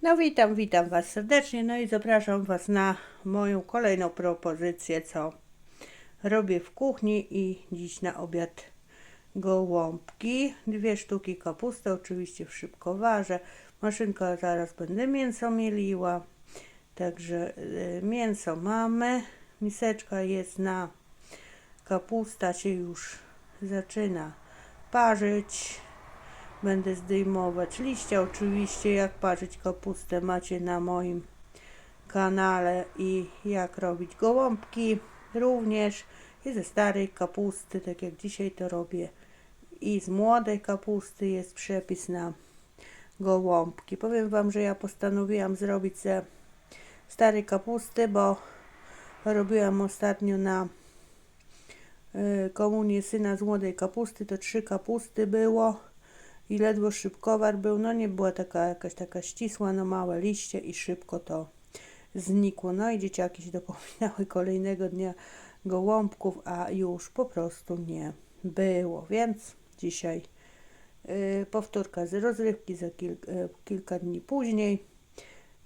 No witam Was serdecznie, no i zapraszam Was na moją kolejną propozycję, co robię w kuchni. I dziś na obiad gołąbki, 2 sztuki kapusty, oczywiście w szybkowarze, maszynka, zaraz będę mięso mieliła, także mięso mamy, miseczka jest na, kapusta się już zaczyna parzyć. Będę zdejmować liście. Oczywiście jak parzyć kapustę macie na moim kanale, i jak robić gołąbki również, i ze starej kapusty, tak jak dzisiaj to robię, i z młodej kapusty jest przepis na gołąbki. Powiem Wam, że ja postanowiłam zrobić ze starej kapusty, bo robiłam ostatnio na komunię syna z młodej kapusty, to 3 kapusty było i ledwo szybkowar był, no nie była jakaś taka ścisła, no małe liście i szybko to znikło. No i dzieciaki się dopominały kolejnego dnia gołąbków, a już po prostu nie było, więc dzisiaj powtórka z rozrywki za kilka dni później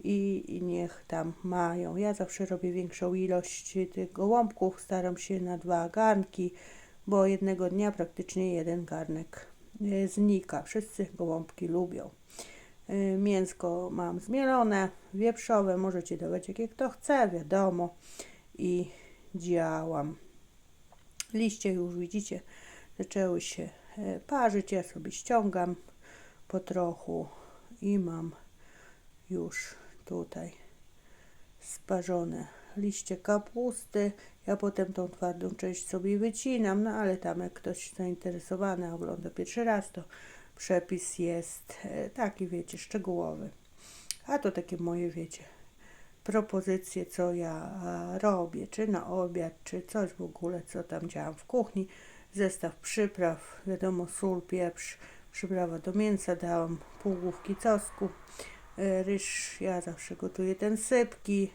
i niech tam mają. Ja zawsze robię większą ilość tych gołąbków, staram się na 2 garnki, bo jednego dnia praktycznie jeden garnek znika. Wszyscy gołąbki lubią. Mięsko mam zmielone, wieprzowe, możecie dawać jakie kto chce, wiadomo, i działam. Liście już widzicie, zaczęły się parzyć, ja sobie ściągam po trochu i mam już tutaj sparzone liście kapusty. Ja potem tą twardą część sobie wycinam, no ale tam jak ktoś zainteresowany ogląda pierwszy raz, to przepis jest taki, wiecie, szczegółowy. A to takie moje, wiecie, propozycje, co ja robię, czy na obiad, czy coś w ogóle, co tam działam w kuchni. Zestaw przypraw, wiadomo, sól, pieprz, przyprawa do mięsa, dałam pół główki czosnku, ryż, ja zawsze gotuję ten sypki,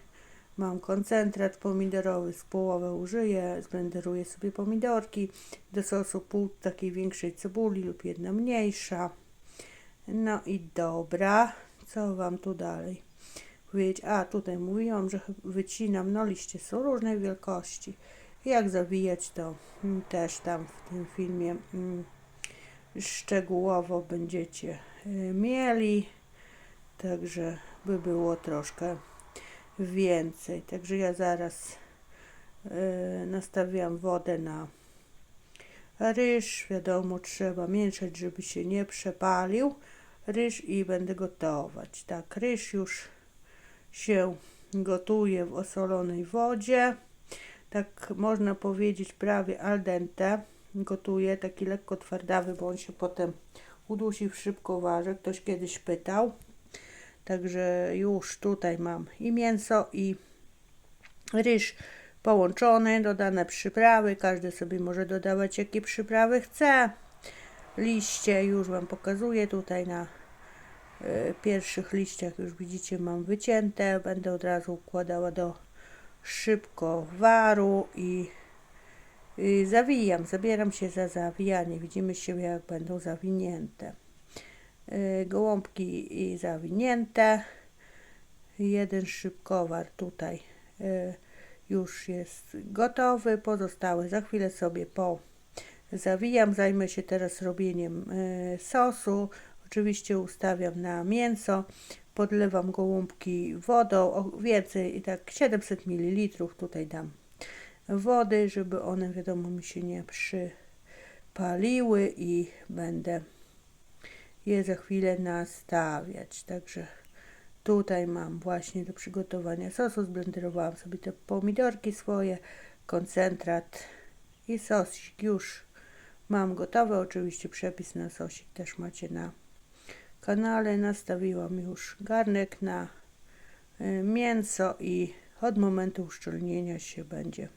mam koncentrat pomidorowy, z połowę użyję, zblenderuję sobie pomidorki, do sosu pół takiej większej cebuli lub 1 mniejsza. No i dobra, co Wam tu dalej powiedzieć? A, tutaj mówiłam, że wycinam, no liście są różnej wielkości. Jak zawijać, to też tam w tym filmie szczegółowo będziecie mieli, także by było troszkę więcej. Także ja zaraz nastawiam wodę na ryż. Wiadomo, trzeba mieszać, żeby się nie przepalił ryż, i będę gotować. Tak, ryż już się gotuje w osolonej wodzie. Tak można powiedzieć prawie al dente gotuje, taki lekko twardawy, bo on się potem udusi w szybkowarze. Ktoś kiedyś pytał. Także już tutaj mam i mięso, i ryż połączony, dodane przyprawy. Każdy sobie może dodawać jakie przyprawy chce. Liście już Wam pokazuję tutaj na pierwszych liściach, już widzicie, mam wycięte. Będę od razu układała do szybkowaru i zawijam. Zabieram się za zawijanie. Widzimy się, jak będą zawinięte. Gołąbki zawinięte, 1 szybkowar tutaj już jest gotowy, pozostałe za chwilę sobie zawijam. Zajmę się teraz robieniem sosu. Oczywiście ustawiam na mięso, podlewam gołąbki wodą, więcej, i tak 700 ml tutaj dam wody, żeby one, wiadomo, mi się nie przypaliły, i będę je za chwilę nastawiać. Także tutaj mam właśnie do przygotowania sosu, zblenderowałam sobie te pomidorki swoje, koncentrat i sosik już mam gotowy. Oczywiście przepis na sosik też macie na kanale. Nastawiłam już garnek na mięso i od momentu uszczelnienia się będzie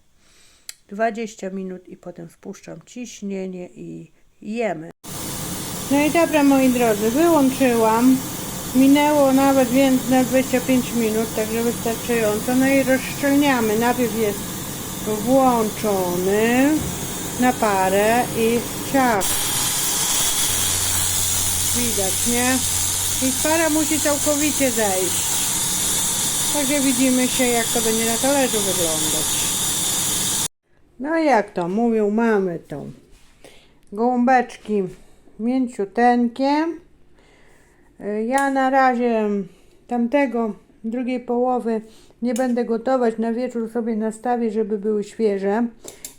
20 minut, i potem spuszczam ciśnienie i jemy. No i dobra, moi drodzy, wyłączyłam. Minęło nawet na 25 minut, także wystarczająco. No i rozszczelniamy. Najpierw jest włączony na parę i ciach. Widać, nie? i para musi całkowicie zejść. Także widzimy się, jak to będzie na talerzu wyglądać. No i jak to mówią, mamy to gołąbeczki mięciuteńkie. Ja na razie drugiej połowy nie będę gotować, na wieczór sobie nastawię, żeby były świeże.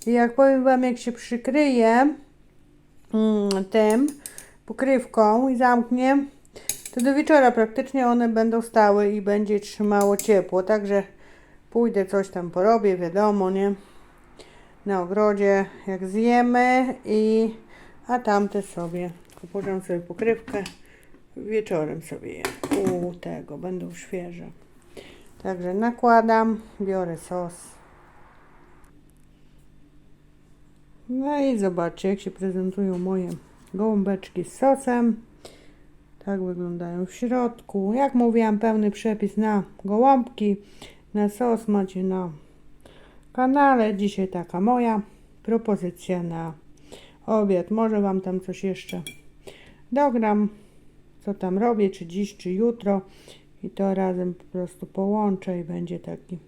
I jak powiem wam, jak się przykryje tym pokrywką i zamknie, to do wieczora praktycznie one będą stały i będzie trzymało ciepło. Także pójdę coś tam porobię, wiadomo, nie? Na ogrodzie, jak zjemy, a tamte sobie, położę sobie pokrywkę, wieczorem sobie je. Tego będą świeże. Także nakładam, biorę sos. No i zobaczcie, jak się prezentują moje gołąbeczki z sosem. Tak wyglądają w środku. Jak mówiłam, pełny przepis na gołąbki, na sos macie na kanale. Dzisiaj taka moja propozycja na obiad. Może wam tam coś jeszcze dogram, co tam robię, czy dziś, czy jutro, i to razem po prostu połączę i będzie taki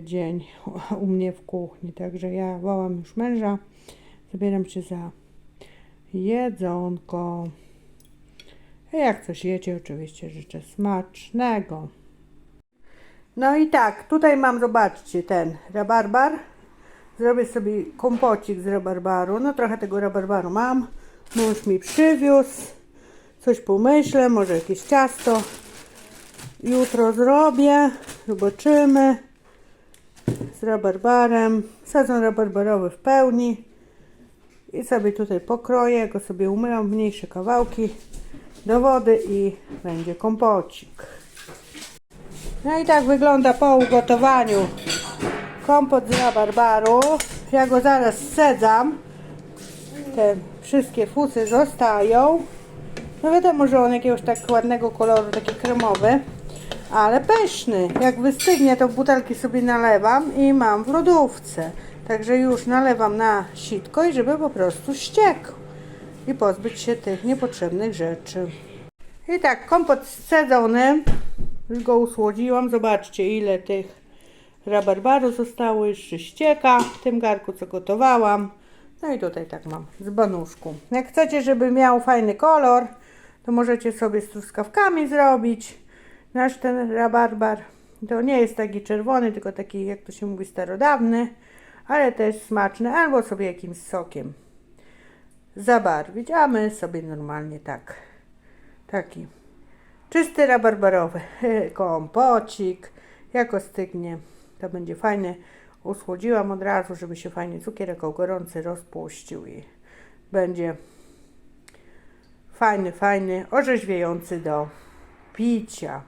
dzień u mnie w kuchni. Także ja wołam już męża, zabieram się za jedzonko. I jak coś jecie, oczywiście życzę smacznego. No i tak, tutaj mam, zobaczcie, ten rabarbar. Zrobię sobie kompocik z rabarbaru. No trochę tego rabarbaru mam. Mąż mi przywiózł. Coś pomyślę, może jakieś ciasto jutro zrobię. Zobaczymy. Z rabarbarem. Sezon rabarbarowy w pełni. I sobie tutaj pokroję, go sobie umyłam w mniejsze kawałki do wody i będzie kompocik. No i tak wygląda po ugotowaniu kompot z rabarbaru. Ja go zaraz sedzam. Te wszystkie fusy zostają. No wiadomo, że on jakiegoś tak ładnego koloru, taki kremowy, ale pyszny. Jak wystygnie, to w butelki sobie nalewam i mam w lodówce. Także już nalewam na sitko i żeby po prostu ściekł i pozbyć się tych niepotrzebnych rzeczy. I tak, kompot scedzony. Już go usłodziłam. Zobaczcie, ile tych rabarbaru zostało. Jeszcze ścieka w tym garku, co gotowałam. No i tutaj tak mam z banuszku. Jak chcecie, żeby miał fajny kolor, to możecie sobie z truskawkami zrobić. Nasz ten rabarbar to nie jest taki czerwony, tylko taki, jak to się mówi, starodawny, ale też smaczny, albo sobie jakimś sokiem zabarwić, a my sobie normalnie taki czysty rabarbarowy kompocik. Jak ostygnie, to będzie fajny. Usłodziłam od razu, żeby się fajnie cukier gorący rozpuścił i będzie fajny, orzeźwiający do picia.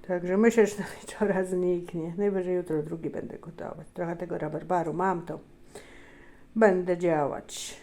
Także myślę, że do wieczora zniknie. Najwyżej jutro drugi będę gotować. Trochę tego rabarbaru mam, to będę działać.